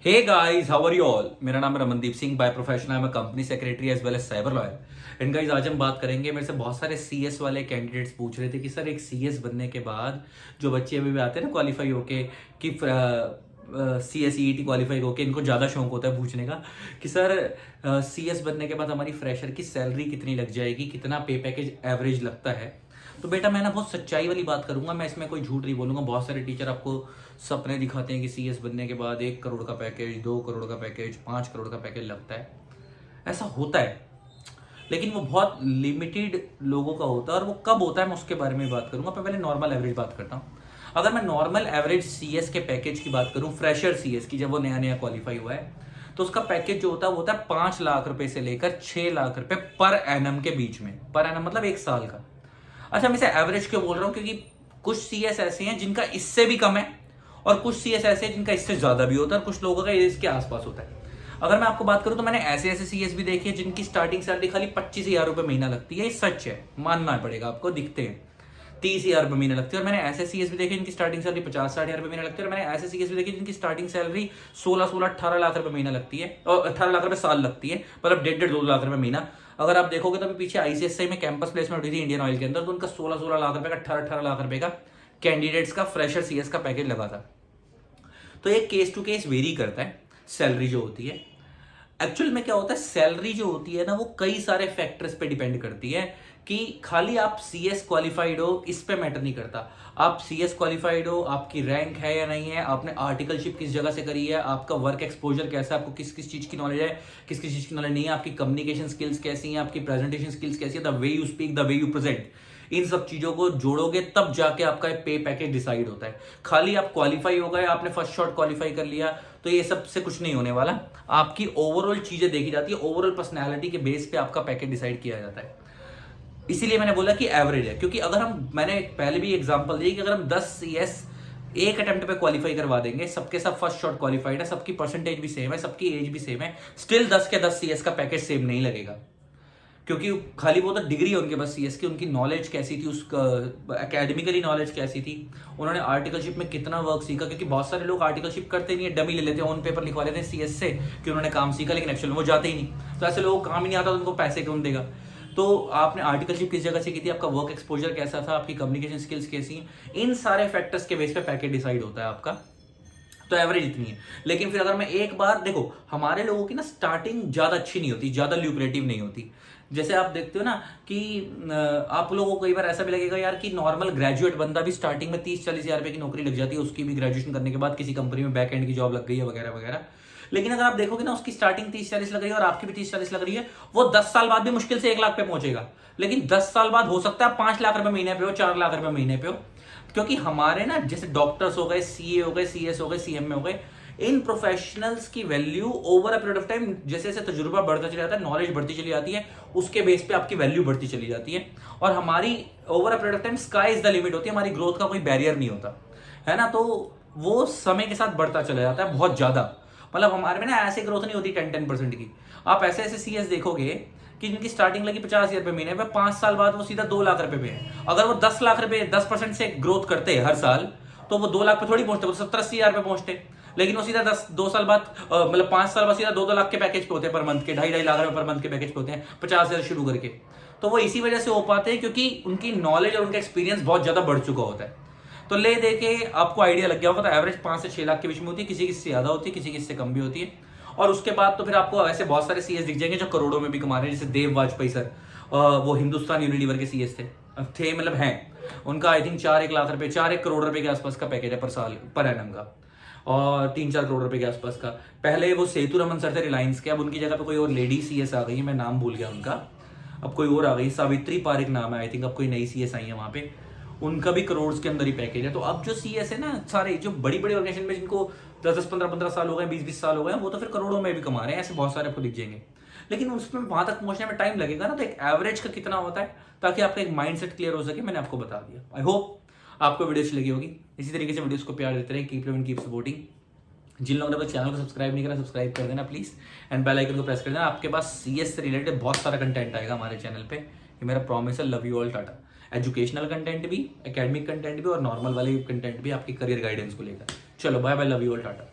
Hey guys, how are you all. मेरा नाम है Ramandeep Singh. By profession I am company secretary as well as cyber lawyer. And guys, आज हम बात करेंगे। मेरे से बहुत सारे सीएस वाले कैंडिडेट्स पूछ रहे थे कि सर एक सीएस बनने के बाद जो बच्चे अभी भी आते हैं ना क्वालिफाई होके कि सीएस ईटी क्वालिफाई होके इनको ज़्यादा शौक होता है पूछने का कि सर सीएस बनने के बाद हमारी फ्रेशर की सैलरी कितनी लग जाएगी, कितना पे पैकेज एवरेज लगता है। तो बेटा मैं ना बहुत सच्चाई वाली बात करूंगा, मैं इसमें कोई झूठ नहीं बोलूंगा। बहुत सारे टीचर आपको सपने दिखाते हैं कि सीएस बनने के बाद 1 करोड़ का पैकेज, 2 करोड़ का पैकेज, 5 करोड़ का पैकेज लगता है। ऐसा होता है, लेकिन वो बहुत लिमिटेड लोगों का होता है। और वो कब होता है मैं उसके बारे में बात करूंगा। मैं पहले नॉर्मल एवरेज बात करता हूँ। अगर मैं नॉर्मल एवरेज सीएस के पैकेज की बात करूं, फ्रेशर सीएस की, जब वो नया नया क्वालिफाई हुआ है, तो उसका पैकेज जो होता है वो होता है 5 लाख रुपए से लेकर 6 लाख रुपए पर एनम के बीच में। पर एनम मतलब 1 साल का। अच्छा, मैं इसे एवरेज क्यों बोल रहा हूं? क्योंकि कुछ सीएस ऐसे हैं जिनका इससे भी कम है, और कुछ सीएस ऐसे हैं जिनका इससे ज्यादा भी होता है, और कुछ लोगों का इसके आसपास होता है। अगर मैं आपको बात करूं तो मैंने ऐसे ऐसे सीएस भी देखे हैं जिनकी स्टार्टिंग सैलरी खाली 25,000 रुपए महीना लगती है। ये सच है, मानना पड़ेगा आपको, दिखते हैं 30,000 रुपए महीना लगती है। और मैंने ऐसे सीएस भी देखे जिनकी स्टार्टिंग सैलरी 50-60 हजार रुपए महीना लगती है। और मैंने ऐसे सीएस भी देखे जिनकी स्टार्टिंग सैलरी 16-18 लाख रुपए महीना लगती है, और 18 लाख रुपए साल लगती है, मतलब 1.5-2 लाख रुपए महीना। अगर आप देखोगे तो अभी पीछे आईसीएसआई में कैंपस प्लेसमेंट हुई थी इंडियन ऑयल के अंदर, तो उनका 16-16 लाख रुपए का, 18-18 लाख रुपए का कैंडिडेट्स का फ्रेशर सीएस का पैकेज लगा था। तो ये केस टू केस वेरी करता है सैलरी जो होती है। एक्चुअल में क्या होता है, सैलरी जो होती है ना, वो कई सारे फैक्टर्स पे डिपेंड करती है। कि खाली आप सीएस क्वालिफाइड हो इस पे मैटर नहीं करता। आप सीएस क्वालिफाइड हो, आपकी रैंक है या नहीं है, आपने आर्टिकलशिप किस जगह से करी है, आपका वर्क एक्सपोजर कैसा है, आपको किस किस चीज की नॉलेज है, किस किस चीज की नॉलेज नहीं है, आपकी कम्युनिकेशन स्किल्स कैसी हैं, आपकी प्रेजेंटेशन स्किल्स कैसी है, the way you speak, the way you present, इन सब चीजों को जोड़ोगे तब जाके आपका पे पैकेज डिसाइड होता है। खाली आप क्वालिफाई हो गए, आपने फर्स्ट शॉट क्वालिफाई कर लिया, तो ये सब से कुछ नहीं होने वाला। आपकी ओवरऑल चीजें देखी जाती है, ओवरऑल पर्सनैलिटी के बेस पे आपका पैकेज डिसाइड किया जाता है। इसीलिए मैंने बोला कि एवरेज है, क्योंकि अगर मैंने पहले भी एग्जांपल दी कि अगर हम 10 सीएस एक अटेम्प्ट पे क्वालिफाई करवा देंगे, सबके सब फर्स्ट शॉट क्वालिफाइड है, सबकी परसेंटेज भी सेम है, सबकी एज भी सेम है, स्टिल 10 के 10 सीएस का पैकेज सेम नहीं लगेगा। क्योंकि खाली वो तो डिग्री है उनके पास सीएस की, उनकी नॉलेज कैसी थी, उसका एकेडमिकली नॉलेज कैसी थी, उन्होंने आर्टिकलशिप में कितना वर्क सीखा। क्योंकि बहुत सारे लोग आर्टिकलशिप करते नहीं है, डमी ले लेते हैं, ऑन पेपर लिखवा लेते हैं सीएस से कि उन्होंने काम सीखा, लेकिन एक्चुअल में वो जाते ही नहीं। तो ऐसे लोगों को काम ही नहीं आता, तो उनको पैसे कौन देगा? तो आपने आर्टिकलशिप किस जगह से की थी, आपका वर्क एक्सपोजर कैसा था, आपकी कम्युनिकेशन स्किल्स कैसी हैं, इन सारे फैक्टर्स के बेस पे पैकेज डिसाइड होता है आपका। तो एवरेज इतनी है। लेकिन फिर अगर मैं एक बार देखो, हमारे लोगों की ना स्टार्टिंग ज्यादा अच्छी नहीं होती, ज्यादा ल्यूक्रेटिव नहीं होती। जैसे आप देखते हो ना कि आप लोगों को कई बार ऐसा भी लगेगा यार कि नॉर्मल ग्रेजुएट बंदा भी स्टार्टिंग में 30-40 हजार रुपए की नौकरी लग जाती है, उसकी भी ग्रेजुएशन करने के बाद किसी कंपनी में बैक एंड की जॉब लग गई है वगैरह वगैरह। लेकिन अगर आप देखोगे ना, उसकी स्टार्टिंग 30-40 लग रही है और आपकी भी 30-40 लग रही है, वो 10 साल बाद भी मुश्किल से 1 लाख पे पहुंचेगा। लेकिन 10 साल बाद हो सकता है 5 लाख रुपए महीने पे हो, 4 लाख रुपए महीने पे हो। क्योंकि हमारे ना जैसे डॉक्टर्स हो गए, सीए हो गए, सीएस हो गए, सीएमए हो गए, इन प्रोफेशनल्स की value over a period of time, जैसे जैसे तजुर्बा बढ़ता चला जाता है, नॉलेज बढ़ती चली जाती है, उसके बेस पे आपकी वैल्यू बढ़ती चली जाती है। और हमारी over a period of time sky is the limit होती है, हमारी ग्रोथ का कोई बैरियर नहीं होता है ना। तो वो समय के साथ बढ़ता चला जाता है बहुत ज्यादा। मतलब हमारे में ना ऐसे ग्रोथ नहीं होती 10-10% की। आप ऐसे ऐसे सीएस देखोगे कि जिनकी स्टार्टिंग लगी 50,000 रुपए महीने पे, 5 साल बाद वो सीधा 2 लाख रुपए पे है। अगर वो 10 लाख रुपए 10% से ग्रोथ करते हर साल, तो वो 2 लाख पे थोड़ी पहुंचते, वो 70-80 हजार रुपए पहुंचते। लेकिन वो सीधा 2 साल बाद, मतलब 5 साल बाद सीधा 2-2 लाख के पैकेज पे होते हैं पर मंथ के, 2.5 लाख रुपए पर मंथ के पैकेज पे होते हैं, 50,000 शुरू करके। तो वो इसी वजह से हो पाते हैं क्योंकि उनकी नॉलेज और उनका एक्सपीरियंस बहुत ज्यादा बढ़ चुका होता है। तो ले दे के आपको आइडिया लग गया होगा। तो एवरेज 5 से 6 लाख के बीच में होती है, किसी किसी से ज्यादा होती है, किसी किसी से कम भी होती है। और उसके बाद तो फिर आपको ऐसे बहुत सारे सीएस दिख जाएंगे जो करोड़ों में भी कमा रहे हैं, जैसे देव वाजपेयी सर, वो हिंदुस्तान यूनिलीवर के सीएस थे, मतलब हैं। उनका आई थिंक 4-1 लाख रुपए, 4-1 करोड़ रुपए के आसपास का पैकेज है पर साल, पर एनम का, और 3-4 करोड़ रुपए के आसपास का। पहले वो सेतु रमन सर थे रिलायंस के, अब उनकी जगह पे कोई और लेडी सीएस आ गई है, मैं नाम भूल गया उनका, अब कोई और आ गई, सावित्री पारिक नाम है आई थिंक, अब कोई नई सीएस आई है वहां पे, उनका भी करोड़ के अंदर ही पैकेज है। तो अब जो सीएस है ना, सारे जो बड़ी बड़ी ऑर्गेनाइजेशन में जिनको 10-10, 15-15 साल हो गए, 20-20 साल हो गए, वो तो फिर करोड़ों में भी कमा रहे हैं, ऐसे बहुत सारे आपको दिख जाएंगे। लेकिन उसमें वहां तक पहुंचने में टाइम लगेगा ना, तो एक एवरेज का कितना होता है, ताकि आपका एक माइंडसेट क्लियर हो सके, मैंने आपको बता दिया। आई होप आपको वीडियो अच्छी लगी होगी। इसी तरीके से वीडियोस को प्यार देते रहे, कीप लविंग, कीप सपोर्टिंग। जिन लोगों ने अपने चैनल को सब्सक्राइब नहीं करा, सब्सक्राइब कर देना प्लीज, एंड बेल आइकन को प्रेस कर देना। आपके पास सीएस से रिलेटेड बहुत सारा कंटेंट आएगा हमारे चैनल पे, ये मेरा प्रॉमिस है। Love you all, Tata. Educational content भी, एकेडमिक कंटेंट भी, और नॉर्मल वाले कंटेंट भी आपकी करियर गाइडेंस को लेकर। चलो bye bye, love you all, Tata.